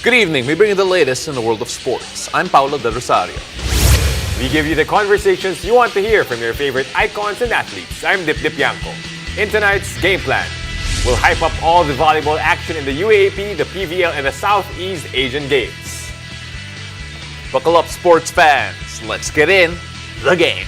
Good evening. We bring you the latest in the world of sports. I'm Paulo Del Rosario. We give you the conversations you want to hear from your favorite icons and athletes. I'm Dip Yanko. In tonight's game plan, we'll hype up all the volleyball action in the UAAP, the PVL, and the Southeast Asian Games. Buckle up, sports fans. Let's get in the game.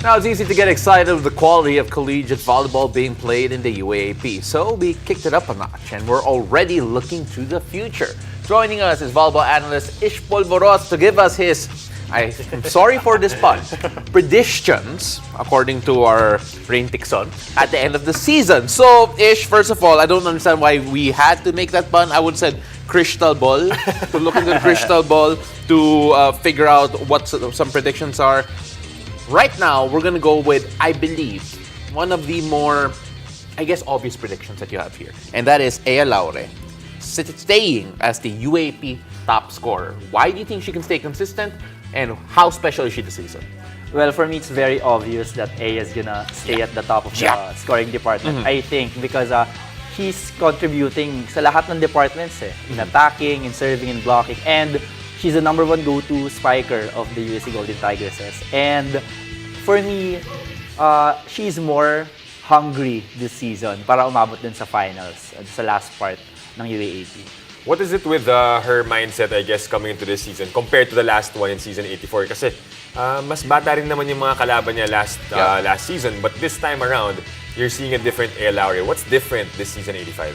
Now, it's easy to get excited with the quality of collegiate volleyball being played in the UAAP. So we kicked it up a notch and we're already looking to the future. Joining us is volleyball analyst Ish Polvoros to give us his, I'm sorry for this pun, predictions, according to our Rain Tixon, at the end of the season. So, Ish, first of all, I don't understand why we had to make that pun. I would have said crystal ball, to look into the crystal ball to figure out what some predictions are. Right now, we're going to go with, I believe, one of the more, I guess, obvious predictions that you have here. And that is Ea Laure staying as the UAP top scorer. Why do you think she can stay consistent? And how special is she this season? Well, for me, it's very obvious that Ea is gonna stay at the top of the scoring department. I think because she's contributing sa lahat ng departments in attacking, in serving, in blocking, and she's the number one go-to spiker of the USC Golden Tigresses. And for me, she's more hungry this season para umabot din sa finals, sa last part ng UAAP. What is it with her mindset, I guess, coming into this season compared to the last one in season 84? Kasi mas bata rin naman yung mga kalaban niya last season. But this time around, you're seeing a different Ea Laure. What's different this season 85?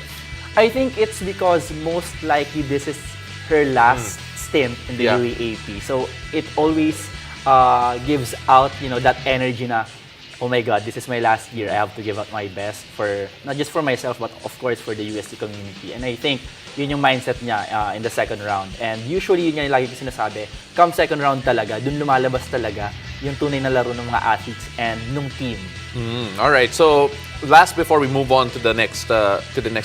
I think it's because most likely this is her last stint in the UAAP. So it always gives out, that energy na, oh my God, this is my last year. I have to give out my best for, not just for myself, but of course for the USC community. And I think yun yung mindset niya in the second round. And usually yun yung lagi ko sinasabi, come second round talaga, dun lumalabas talaga yung tunay na laro ng mga athletes and nung team. All right. So last before we move on to the next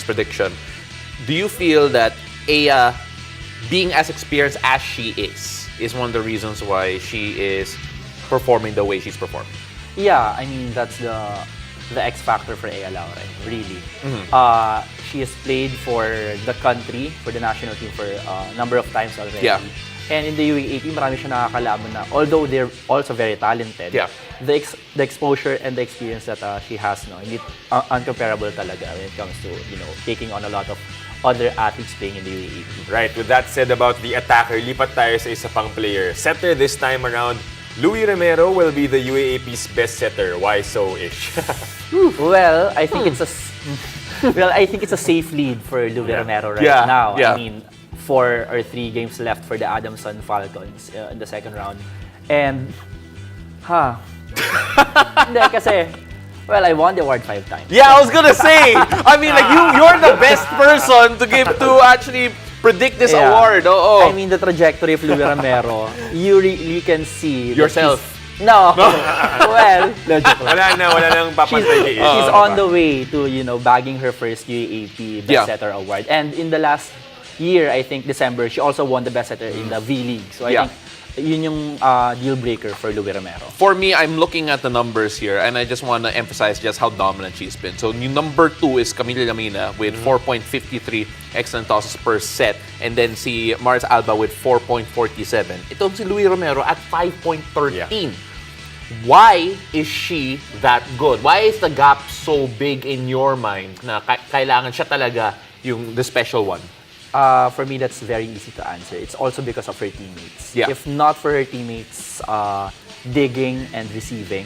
prediction, do you feel that Ea, being as experienced as she is one of the reasons why she is performing the way she's performing? Yeah, I mean, that's the X factor for Ea Laure, really. She has played for the country, for the national team for a number of times already. Yeah. And in the UAAP, marami siya nakakalaban na, although they're also very talented, the exposure and the experience that she has, hindi uncomparable talaga when it comes to, taking on a lot of other athletes playing in the UAAP. Right, with that said about the attacker, lipat tayo sa isa pang player. Setter this time around, Louie Romero will be the UAAP's best setter. Why so, Ish? Well, I think it's a safe lead for Louie Romero right now. I mean, 4 or 3 games left for the Adamson Falcons in the second round. And, hindi kasi, well, I won the award 5 times. Yeah, I was gonna say. I mean, like you're the best person to actually predict this award. I mean, the trajectory of Louie Romero, you really can see yourself. No. Well, wala nang papantay kay Ish. She's on the way to, bagging her first UAAP Best Setter award. And in the last year, I think December, she also won the Best Setter in the V-League. So I think yun yung deal breaker for Louie Romero. For me, I'm looking at the numbers here and I just want to emphasize just how dominant she's been. So, yung number 2 is Camila Lamina with 4.53 excellent tosses per set. And then si Mars Alba with 4.47. Ito si Louie Romero at 5.13. Why is she that good? Why is the gap so big in your mind na kailangan siya talaga the special one? For me, that's very easy to answer. It's also because of her teammates. Yeah. If not for her teammates digging and receiving,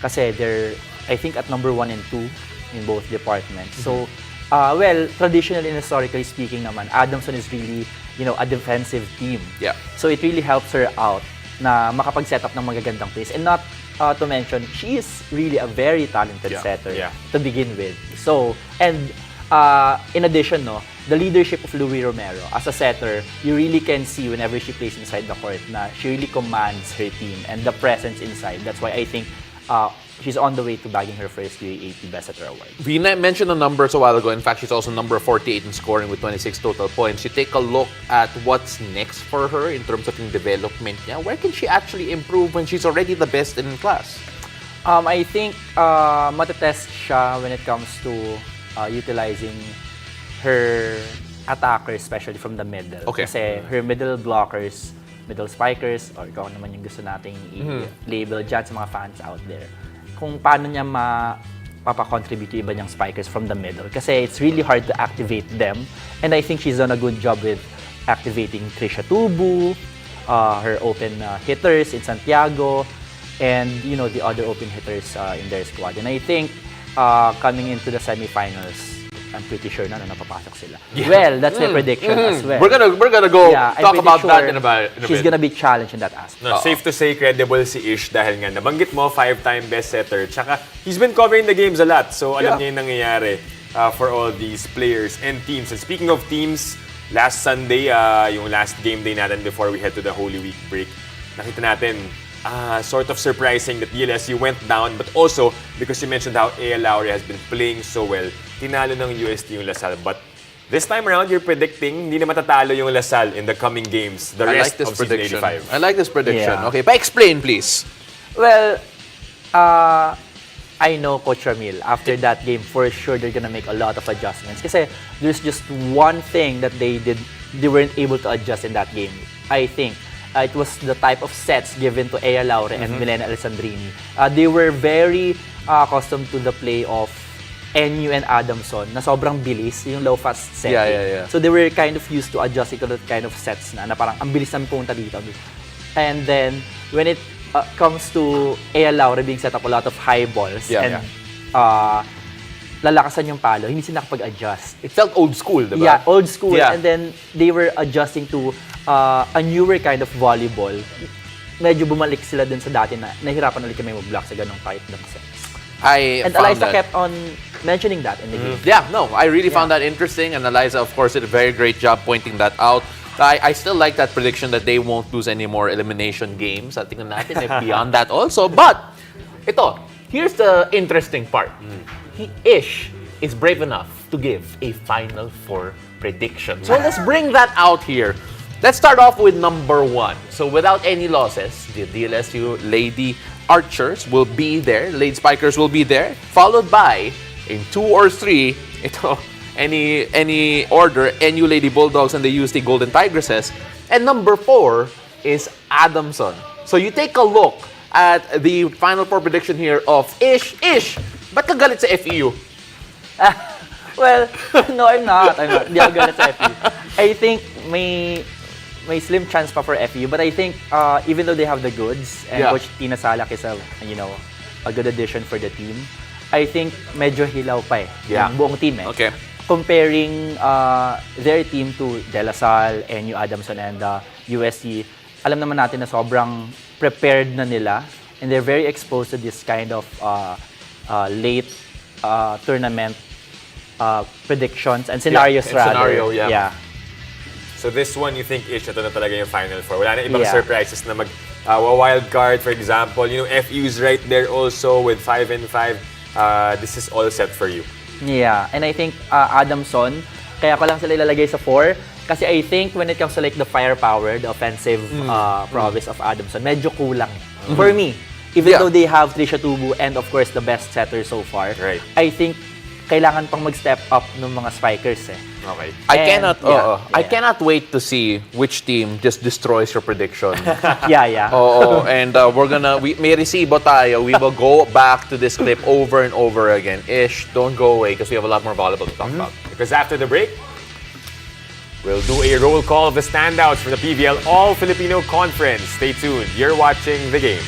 kasi they're, I think, at number 1 and 2 in both departments. So, well, traditionally and historically speaking naman, Adamson is really, a defensive team. Yeah. So it really helps her out na makapag-set up ng magagandang plays. And not to mention, she is really a very talented setter to begin with. So, and in addition, the leadership of Louie Romero as a setter, you really can see whenever she plays inside the court na she really commands her team and the presence inside. That's why I think she's on the way to bagging her first UAAP Best Setter award. We mentioned the numbers a while ago. In fact, she's also number 48 in scoring with 26 total points. You take a look at what's next for her in terms of yung development niya. Where can she actually improve when she's already the best in class? I think matetest siya when it comes to utilizing her attackers, especially from the middle. Okay. Kasi her middle blockers, middle spikers, or ikaw naman yung gusto nating i-label dyan sa mga fans out there. Kung paano niya mapapakontribute yung iba niyang spikers from the middle. Kasi it's really hard to activate them. And I think she's done a good job with activating Trisha Tubu, her open hitters in Santiago, and the other open hitters in their squad. And I think coming into the semifinals, I'm pretty sure na napapasok sila. Yeah. Well, that's my prediction as well. We're gonna go I'm talk pretty about sure that in a she's bit. gonna be challenged in that aspect. No, safe to say, credible si Ish dahil nga nabanggit mo, 5-time best setter. Tsaka, he's been covering the games a lot. So, alam niya yung nangyayari for all these players and teams. And speaking of teams, last Sunday, yung last game day natin before we head to the Holy Week break, nakita natin, sort of surprising that DLSU went down, but also because you mentioned how A.L. Lowry has been playing so well, tinalo ng UST yung Lasal. But this time around, you're predicting hindi na matatalo yung Lasal in the coming games, the I rest like this of season prediction. 85. I like this prediction. Yeah. Okay, explain please. Well, I know Coach Ramil, after that game, for sure they're gonna make a lot of adjustments. Kasi there's just one thing that they weren't able to adjust in that game. I think it was the type of sets given to Aya Laure and Milena Alessandrini. They were very accustomed to the play of NU and Adamson na sobrang bilis, yung low-fast setting. Yeah. So they were kind of used to adjusting to that kind of sets na parang ang bilis namin pumunta dito. And then, when it comes to Aya Laure being set up a lot of high balls and lalakasan yung palo, hindi sila nakapag-adjust. It felt old school, diba? Yeah, old school. Yeah. And then, they were adjusting to a newer kind of volleyball. Medyo bumalik sila dun sa dati na nahirapan ulit kami mag-block sa ganong type ng sets. And Alyssa kept on mentioning that in the game. Yeah, no, I really found that interesting, and Eliza, of course, did a very great job pointing that out. I still like that prediction that they won't lose any more elimination games. I think natin if beyond that also. But, here's the interesting part. Ish is brave enough to give a Final Four prediction. So let's bring that out here. Let's start off with number 1. So without any losses, the DLSU Lady Archers will be there. Lady Spikers will be there. Followed by, in 2 or 3, any order, NU Lady Bulldogs and the UST Golden Tigresses. And number 4 is Adamson. So you take a look at the Final Four prediction here of Ish, ba't ka galit sa FEU? Well, no, I'm not. Hindi ako galit sa FEU. I think may slim chance pa for FEU, but I think even though they have the goods and Coach Tina Salak is a good addition for the team, I think medyo hilaw pa yung buong team Okay. Comparing their team to De La Salle, NU Adamson, and USC, alam naman natin na sobrang prepared na nila and they're very exposed to this kind of late tournament predictions and scenarios rather. Scenario, yeah. So this one, you think Ish, ito na talaga yung Final Four. Wala na ibang surprises na wild card, for example. FU's right there also with 5-5. This is all set for you. Yeah, and I think Adamson, kaya ko lang sila ilalagay sa 4 kasi I think when it comes to like the firepower, the offensive prowess of Adamson, medyo kulang for me. Even though they have Trisha Tubu and of course the best setter so far, I think kailangan pang mag-step up ng mga spikers Okay. I cannot wait to see which team just destroys your prediction. And we may resibo tayo. We will go back to this clip over and over again. Ish, don't go away because we have a lot more volleyball to talk about. Because after the break, we'll do a roll call of the standouts for the PVL All-Filipino Conference. Stay tuned. You're watching The Game.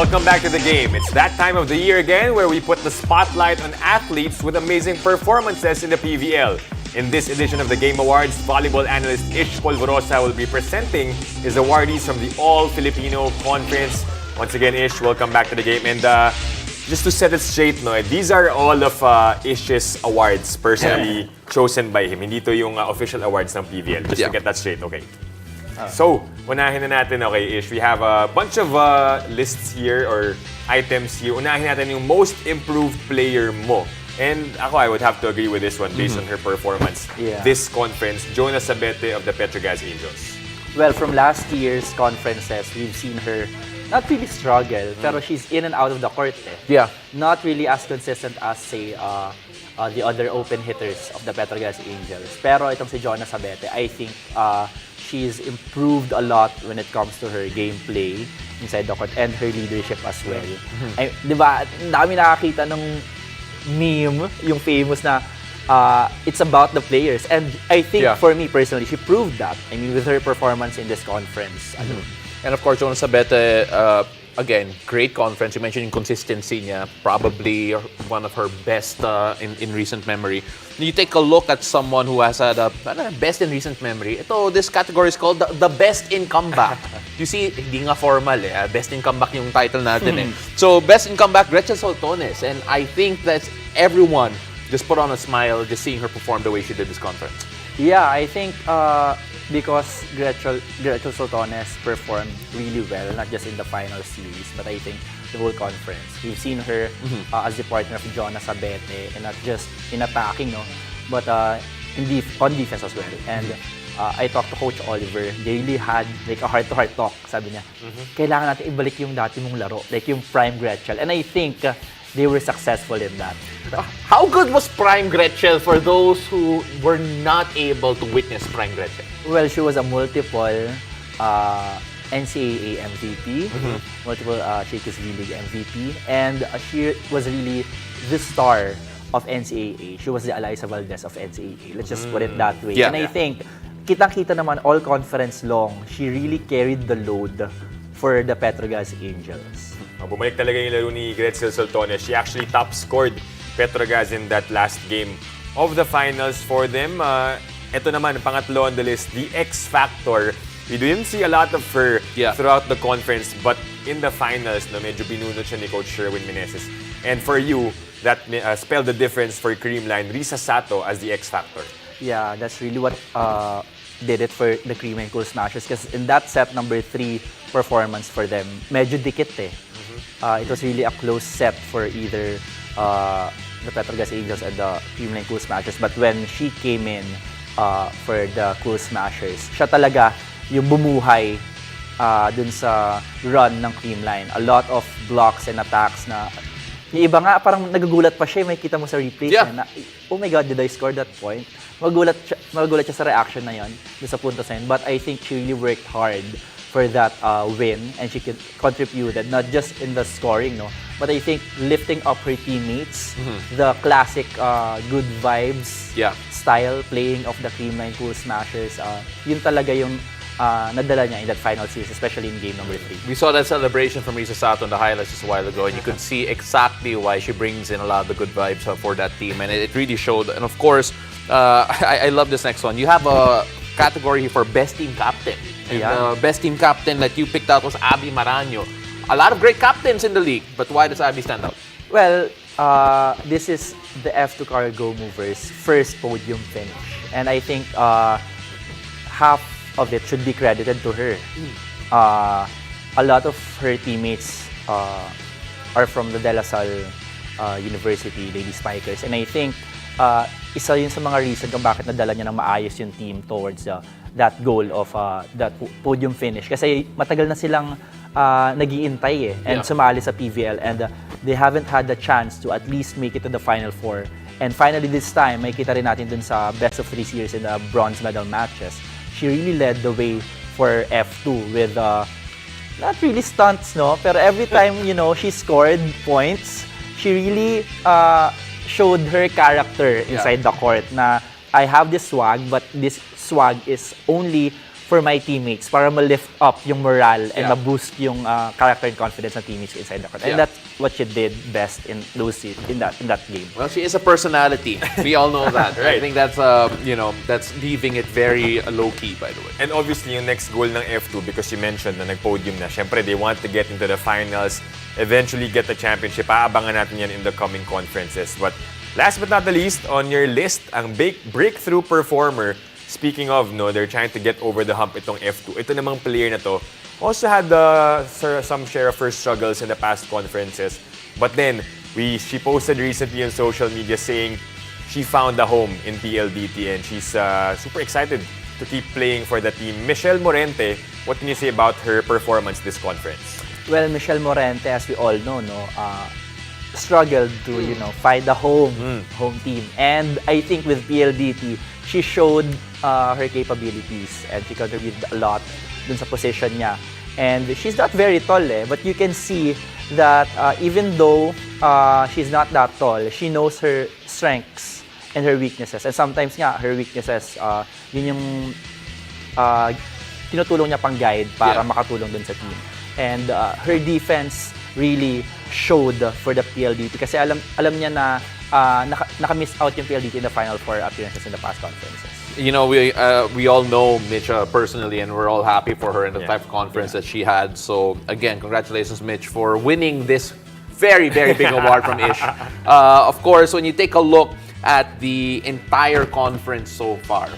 welcome back to the game. It's that time of the year again where we put the spotlight on athletes with amazing performances in the PVL. In this edition of the Game Awards, volleyball analyst Ish Polvorosa will be presenting his awardees from the All-Filipino Conference. Once again, Ish, welcome back to the game. And just to set it straight, no, these are all of Ish's awards personally chosen by him. Hindi to yung official awards ng PVL. Just to get that straight, okay? So, unahin na natin, okay, Ish. We have a bunch of lists here or items here. Unahin natin yung most improved player mo. And ako, I would have to agree with this one based on her performance. This conference, Jonah Sabete of the Petrogas Angels. Well, from last year's conferences, we've seen her not really struggle, pero she's in and out of the court. Yeah. Not really as consistent as, say, the other open hitters of the Petrogas Angels. Pero itong si Jonah Sabete, I think she's improved a lot when it comes to her gameplay inside the court and her leadership as well. Ay, di ba, dami nakakita ng meme, yung famous na it's about the players. And I think for me personally, she proved that. I mean, with her performance in this conference. And of course, Jonah Sabete, again, great conference. You mentioned yung consistency niya, probably one of her best in recent memory. You take a look at someone who has had a best in recent memory. This category is called the best in comeback. You see, hindi nga formal best in comeback yung title natin So, best in comeback, Gretchen Soltones. And I think that everyone just put on a smile just seeing her perform the way she did this conference. Yeah, I think because Gretchen Soltones performed really well, not just in the final series, but I think the whole conference. We've seen her as the partner of Jonah Sabete, and not just in attacking, but on defense as well. And I talked to Coach Oliver. They really had like a heart-to-heart talk. Sabi niya, kailangan natin ibalik yung dati mong laro, like yung prime Gretchen. And I think they were successful in that. How good was Prime Gretchen for those who were not able to witness Prime Gretchen? Well, she was a multiple NCAA MVP, multiple Shakey's V-League MVP, and she was really the star of NCAA. She was the Alyssa Valdez of NCAA. Let's just put it that way. And I think, kitang-kita naman all conference long, she really carried the load for the Petrogas Angels. Bumalik talaga yung laro ni Gretchen Soltones. She actually top-scored Petrogas in that last game of the finals for them. Ito naman, pangatlo on the list, the X Factor. We didn't see a lot of her throughout the conference, but in the finals, medyo binunod siya ni Coach Sherwin Meneses. And for you, that spelled the difference for Creamline, Risa Sato as the X Factor. Yeah, that's really what did it for the Cream and Cool Smashers. Because in that set number 3 performance for them, medyo dikit it was really a close set for either the Petrogas Angels and the Cream and Cool Smashers. But when she came in for the Cool Smashers, siya talaga yung bumuhay dun sa run ng Creamline. A lot of blocks and attacks na yung iba nga parang nagagulat pa siya, may kita mo sa replay na, oh my God, did I score that point? Magulat siya sa reaction na yon, doon sa puntos na yun. But I think she really worked hard for that win, and she contributed not just in the scoring, but I think lifting up her teammates, the classic good vibes style playing of the Creamline Cool Smashers, yun talaga yung nadala niya in that final series, especially in game number 3. We saw that celebration from Risa Sato in the highlights just a while ago, and you could see exactly why she brings in a lot of the good vibes for that team, and it really showed. And of course, I love this next one. You have a category for Best Team Captain. And the Best Team Captain that you picked out was Abby Maraño. A lot of great captains in the league, but why does Abby stand out? Well, this is the F2 Cargo Movers' first podium finish, and I think half of it should be credited to her. A lot of her teammates are from the De La Salle University Lady Spikers, and I think isa yun sa mga reason kung bakit nadala niya ng maayos yung team towards that goal of that podium finish. Kasi matagal na silang nag-iintay and sumali sa PVL, and they haven't had the chance to at least make it to the Final Four. And finally this time, may kita rin natin dun sa best of 3 series in the bronze medal matches. She really led the way for F2 with not really stunts, pero every time, she scored points, she really showed her character inside the court na I have this swag, but this swag is only for my teammates para ma-lift up yung morale and Yeah. ma-boost yung character and confidence ng teammates inside the court. And Yeah. that's what she did best in that game. Well, she is a personality. We all know that. I Right. think that's that's leaving it very low key, by the way. And obviously, yung next goal ng F2, because you mentioned na nag-podium na, syempre, they want to get into the finals, eventually get the championship. Aabangan natin yan in the coming conferences. But last but not the least, on your list, ang breakthrough performer. Speaking of, they're trying to get over the hump itong F2. Ito namang player na to also had some share of her struggles in the past conferences. But then, she posted recently on social media saying she found a home in PLDT and she's super excited to keep playing for the team. Michelle Morente, what can you say about her performance this conference? Well, Michelle Morente, as we all know, struggled to find a home team. And I think with PLDT, she showed her capabilities and she contributed a lot dun sa position niya. And she's not very tall, but you can see that even though she's not that tall, she knows her strengths and her weaknesses. And sometimes nga, her weaknesses, yun yung tinutulong niya pang guide para makatulong dun sa team. And her defense really showed for the PLDT kasi alam niya na naka-miss out yung PLDT in the Final Four appearances in the past conferences. We all know Mitch personally, and we're all happy for her in the type of conference that she had. So again, congratulations, Mitch, for winning this very, very big award from Ish. Of course, when you take a look at the entire conference so far,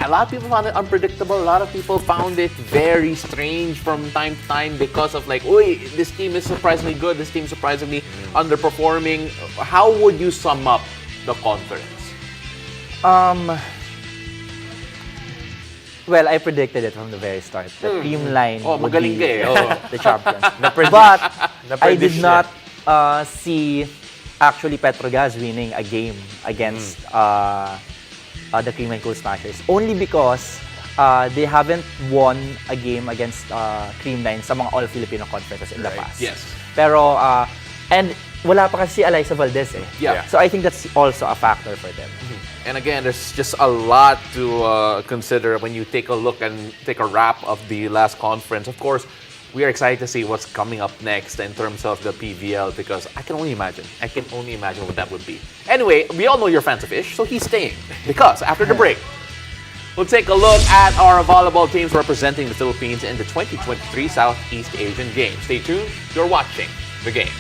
a lot of people found it unpredictable. A lot of people found it very strange from time to time because of this team is surprisingly good, this team is surprisingly underperforming. How would you sum up the conference? Well, I predicted it from the very start. The team line would magaling be ka eh. the champions. But I did not see actually Petrogas winning a game against the Cream and Cool Smashers. Only because they haven't won a game against Creamline sa mga All-Filipino conferences in the past. Yes. Pero, and wala pa kasi si Alyssa Valdez eh. Yeah. So I think that's also a factor for them. And again, there's just a lot to consider when you take a look and take a wrap of the last conference. Of course, we are excited to see what's coming up next in terms of the PVL because I can only imagine what that would be. Anyway, we all know you're fans of Ish, so he's staying because after the break, we'll take a look at our volleyball teams representing the Philippines in the 2023 Southeast Asian Games. Stay tuned. You're watching The Game.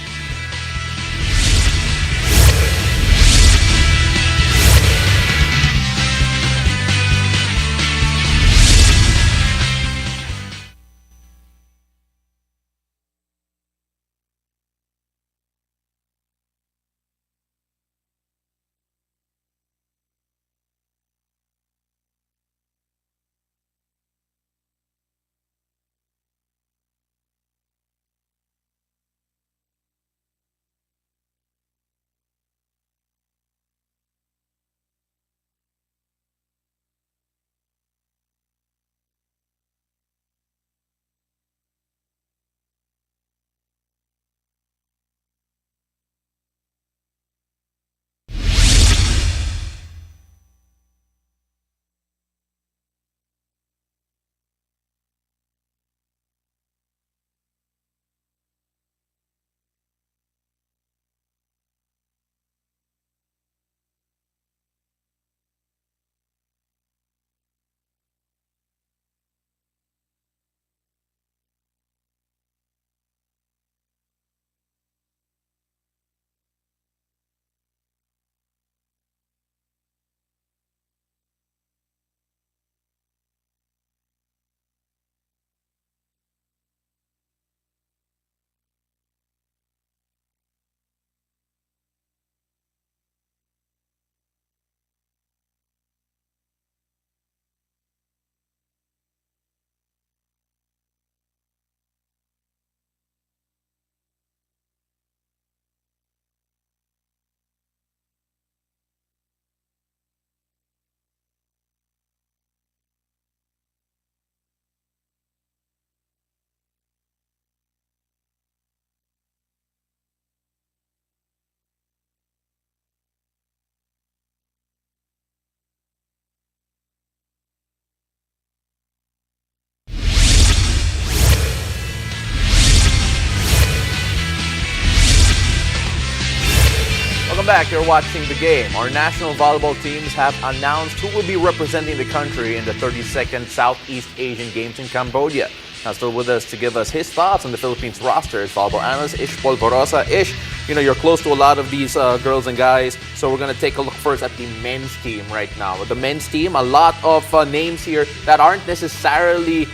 back. You're watching the game. Our national volleyball teams have announced who will be representing the country in the 32nd Southeast Asian Games in Cambodia. Now, still with us to give us his thoughts on the Philippines roster is volleyball analyst Ish Polvorosa. Ish, you're close to a lot of these girls and guys, so we're going to take a look first at the men's team right now. With the men's team, a lot of names here that aren't necessarily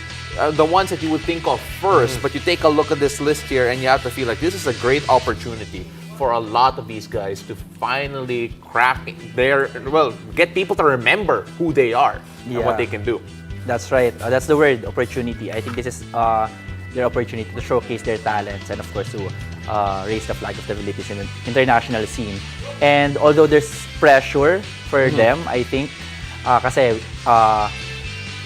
the ones that you would think of first, but you take a look at this list here and you have to feel like this is a great opportunity for a lot of these guys to finally get people to remember who they are and what they can do. That's right. That's the word, opportunity. I think this is their opportunity to showcase their talents and, of course, to raise the flag of the Philippines in the international scene. And although there's pressure for them, I think, kasi,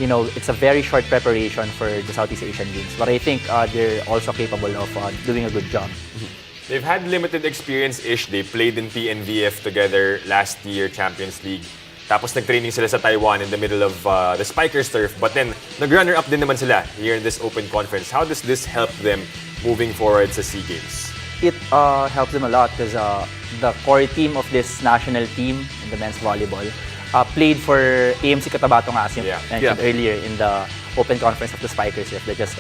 it's a very short preparation for the Southeast Asian Games. But I think they're also capable of doing a good job. They've had limited experience-ish. They played in PNVF together last year, Champions League. Tapos nag-training sila sa Taiwan in the middle of the Spikers turf. But then, nag-runner-up din naman sila here in this open conference. How does this help them moving forward sa SEA Games? It helps them a lot because the core team of this national team in the men's volleyball played for AMC Cotabato nga, as you mentioned earlier in the open conference of the Spikers that just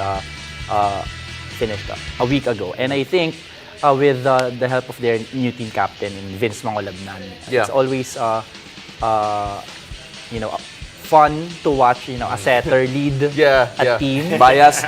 finished a week ago. And I think with the help of their new team captain, Vince Mangulabnan, it's always fun to watch, a setter lead a team. Bias,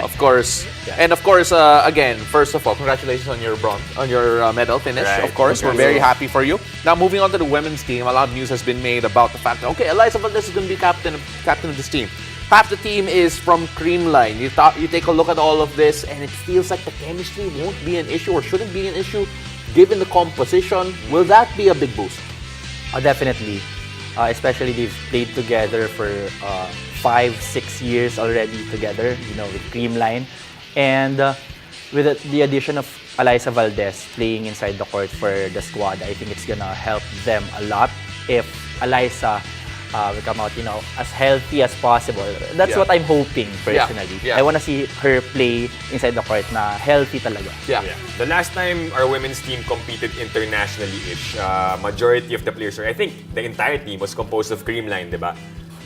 of course. And of course, again, first of all, congratulations on your medal finish. Right. Of course, we're very happy for you. Now, moving on to the women's team, a lot of news has been made about the fact that, Alyssa Valdez is going to be captain of this team. Half the team is from Creamline. You take a look at all of this, and it feels like the chemistry won't be an issue or shouldn't be an issue given the composition. Will that be a big boost? Definitely. Especially they've played together for 5-6 years already together, with Creamline. And with the addition of Alyssa Valdez playing inside the court for the squad, I think it's gonna help them a lot if Alyssa will come out, as healthy as possible. That's what I'm hoping personally. I want to see her play inside the court na healthy talaga. The last time our women's team competed internationally-ish, majority of the players, or I think the entire team, was composed of Creamline, di ba?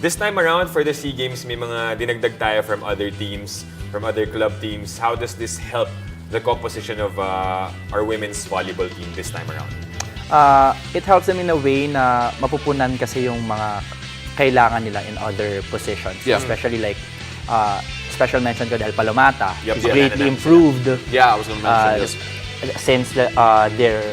This time around for the SEA Games, may mga dinagdag tayo from other teams, from other club teams. How does this help the composition of our women's volleyball team this time around? It helps them in a way na mapupunan kasi yung mga kailangan nila in other positions. Especially like, special mention ko dahil Palomata. Is greatly improved. Yeah, I was going to mention this. Since their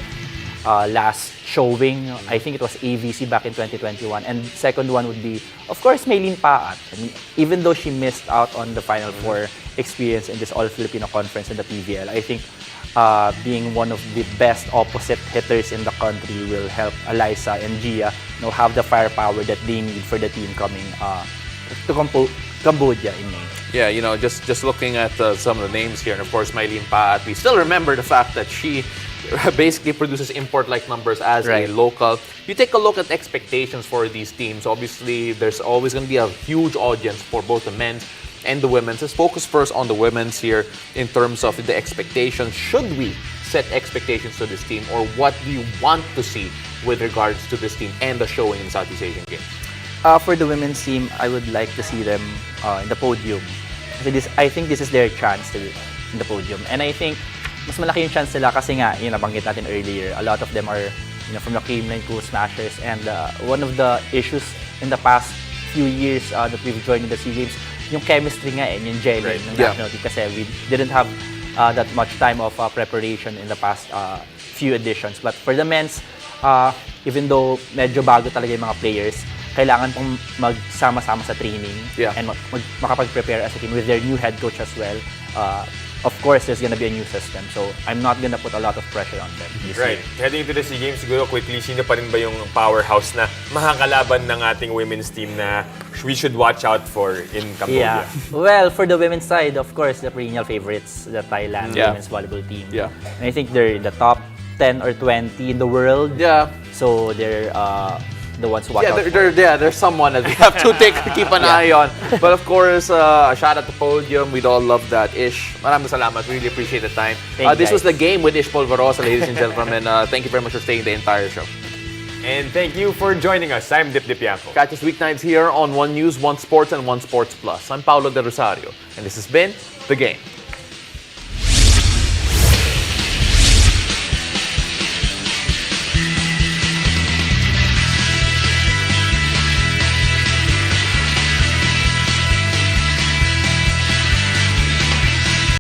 last showing, I think it was AVC back in 2021. And second one would be, of course, Maylene Paat. I mean, even though she missed out on the Final Four experience in this All-Filipino conference in the PVL, I think being one of the best opposite hitters in the country will help Alyssa and Gia have the firepower that they need for the team coming to Cambodia in May. Yeah, just looking at some of the names here, and of course, Maylene Paat, we still remember the fact that she basically produces import-like numbers as a local. You take a look at expectations for these teams. Obviously, there's always going to be a huge audience for both the men's and the women's. Let's focus first on the women's here in terms of the expectations. Should we set expectations to this team, or what do you want to see with regards to this team and the showing in Southeast Asian Games? For the women's team, I would like to see them in the podium. I think this is their chance to be in the podium. And I think mas malaki yung chance nila kasi nga, nabanggit natin earlier, a lot of them are from the Creamline Cool Smashers. And one of the issues in the past few years that we've joined in the SEA Games, yung chemistry nga yung gelling ng national team kasi we didn't have that much time of preparation in the past few editions. But for the men's, even though medyo bago talaga yung mga players, kailangan pong magsama-sama sa training and makapag-prepare as a team with their new head coach as well. Of course, there's gonna be a new system, so I'm not gonna put a lot of pressure on them this year. Heading into the SEA Games, siguro quickly, sino pa rin ba yung powerhouse na makakalaban ng ating women's team na we should watch out for in Cambodia? Well, for the women's side, of course, the perennial favorites, the Thailand women's volleyball team. And I think they're in the top 10 or 20 in the world. So they're the ones to watch out for. There's someone that we have to keep an eye on. But of course, a shout out to Podium. We'd all love that. Ish, maraming salamat. Really appreciate the time. This was the game with Ish Polvorosa, ladies and gentlemen. Thank you very much for staying the entire show. And thank you for joining us. I'm Dip Dipiaco. Catch us weeknights here on One News, One Sports, and One Sports Plus. I'm Paulo De Rosario, and this has been The Game.